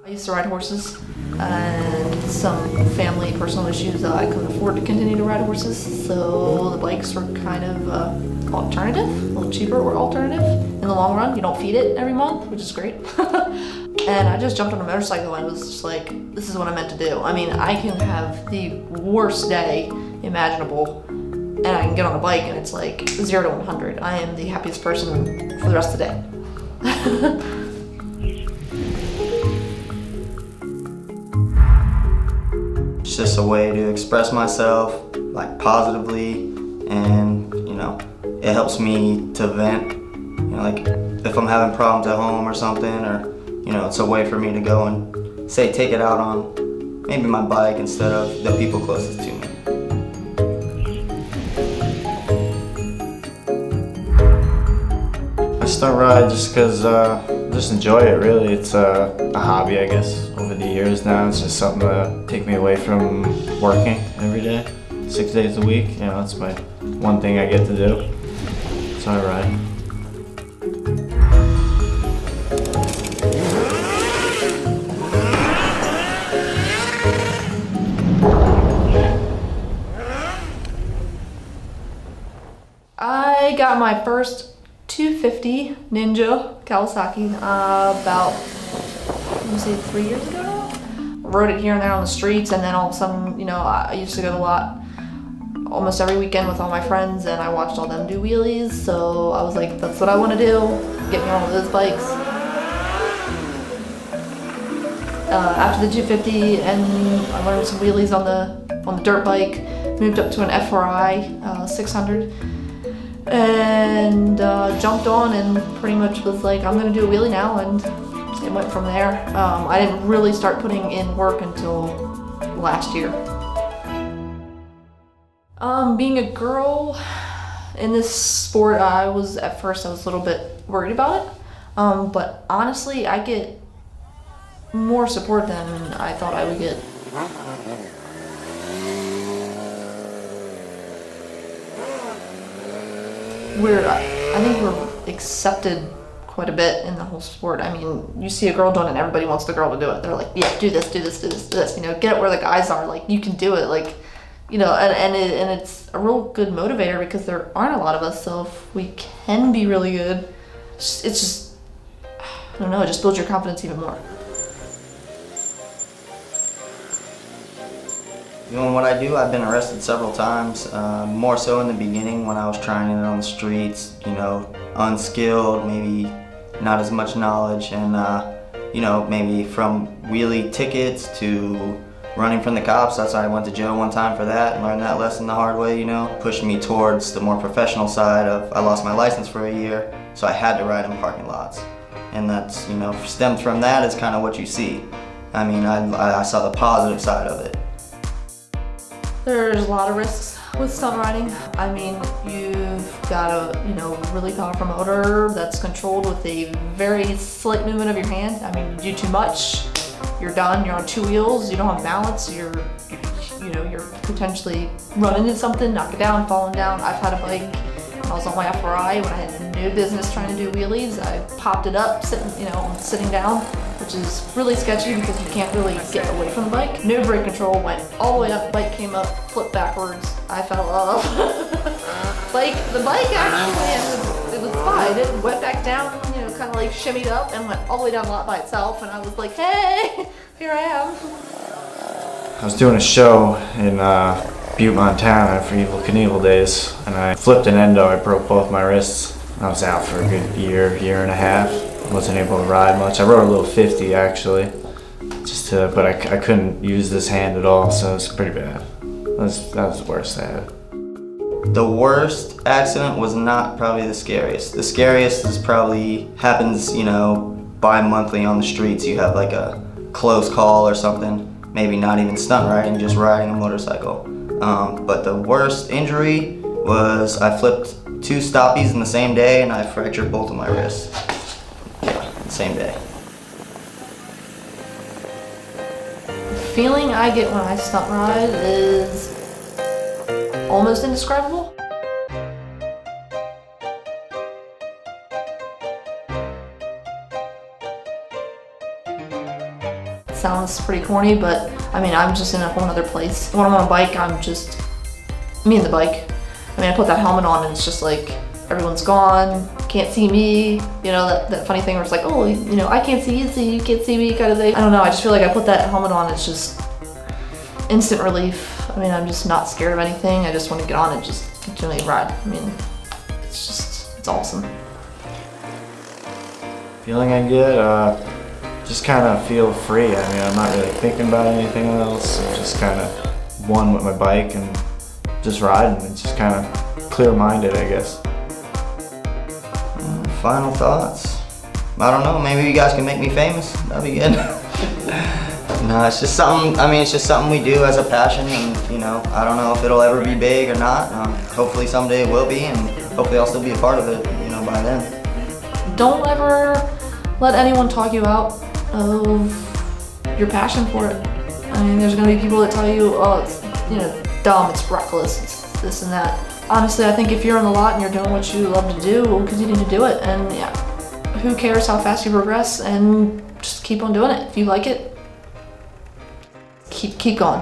I used to ride horses, and some family personal issues I couldn't afford to continue to ride horses, so the bikes were kind of alternative, a little cheaper or alternative. In the long run, you don't feed it every month, which is great. And I just jumped on a motorcycle and was just like, this is what I'm meant to do. I mean, I can have the worst day imaginable, and I can get on a bike and it's like 0 to 100. I am the happiest person for the rest of the day. It's just a way to express myself, like, positively, and, you know, it helps me to vent. You know, like, if I'm having problems at home or something, or, you know, it's a way for me to go and, say, take it out on maybe my bike instead of the people closest to me. I stunt ride just because just enjoy it, really. It's a hobby, I guess, over the years now. It's just something to take me away from working every day, 6 days a week. You know, that's my one thing I get to do. So I ride. I got my first 250 Ninja Kawasaki about, let me say, 3 years ago now. Rode it here and there on the streets, and then all of a sudden, you know, I used to go to the lot almost every weekend with all my friends, and I watched all them do wheelies, so I was like, that's what I want to do, get me on one of those bikes. After the 250, and I learned some wheelies on the dirt bike, moved up to an FRI 600. And jumped on and pretty much was like, I'm gonna do a wheelie now, and it went from there. I didn't really start putting in work until last year. Being a girl in this sport, at first I was a little bit worried about it, but honestly I get more support than I thought I would get. I think we're accepted quite a bit in the whole sport. I mean, you see a girl doing it and everybody wants the girl to do it. They're like, yeah, do this, do this, do this, do this. You know, get it where the guys are. Like, you can do it. Like, you know, and it's a real good motivator because there aren't a lot of us. So if we can be really good, it's just, I don't know, it just builds your confidence even more. Doing what I do, I've been arrested several times, more so in the beginning when I was trying it on the streets, you know, unskilled, maybe not as much knowledge, and you know, maybe from wheelie tickets to running from the cops. That's why I went to jail one time for that and learned that lesson the hard way, you know. Pushed me towards the more professional side of, I lost my license for a year, so I had to ride in parking lots. And that's, you know, stemmed from that is kind of what you see. I mean, I saw the positive side of it. There's a lot of risks with stunt riding. I mean, you've got a, you know, really powerful motor that's controlled with a very slight movement of your hand. I mean, you do too much, you're done. You're on 2 wheels, you don't have balance, you're potentially running into something, knock it down, falling down. I've had a bike when I was on my FRI when I had no business trying to do wheelies. I popped it up, sitting down, which is really sketchy because you can't really get away from the bike. No brake control, went all the way up, the bike came up, flipped backwards, I fell off. The bike actually, it was fine. It went back down, you know, kind of like shimmied up and went all the way down the lot by itself, and I was like, hey, here I am. I was doing a show in Butte, Montana for Evel Knievel days, and I flipped an endo. I broke both my wrists. I was out for a good year and a half. Wasn't able to ride much. I rode a little 50 actually, but I couldn't use this hand at all, so it was pretty bad. That was the worst I had. The worst accident was not probably the scariest. The scariest is probably happens, you know, bi-monthly on the streets. You have like a close call or something. Maybe not even stunt riding, just riding a motorcycle. But the worst injury was I flipped 2 stoppies in the same day and I fractured both of my wrists. Yeah, the same day. The feeling I get when I stunt ride is almost indescribable. sounds pretty corny, but I mean, I'm just in a whole other place. When I'm on a bike, I'm just me and the bike. I mean, I put that helmet on and it's just like, everyone's gone, can't see me. You know, that funny thing where it's like, oh, you know, I can't see you, so you can't see me kind of thing. I don't know, I just feel like I put that helmet on, it's just instant relief. I mean, I'm just not scared of anything. I just want to get on and just continually ride. I mean, it's awesome. Feeling I get, just kind of feel free. I mean, I'm not really thinking about anything else. I'm just kind of one with my bike and just riding. It's just kind of clear-minded, I guess. Final thoughts? I don't know, maybe you guys can make me famous. That'd be good. No, it's just something, I mean, it's just something we do as a passion, and, you know, I don't know if it'll ever be big or not. Hopefully someday it will be, and hopefully I'll still be a part of it, you know, by then. Don't ever let anyone talk you out of your passion for it. I mean, there's gonna be people that tell you, oh, it's, you know, dumb, it's reckless, it's this and that. Honestly, I think if you're on the lot and you're doing what you love to do, we'll continue to do it. And yeah, who cares how fast you progress, and just keep on doing it. If you like it, keep going.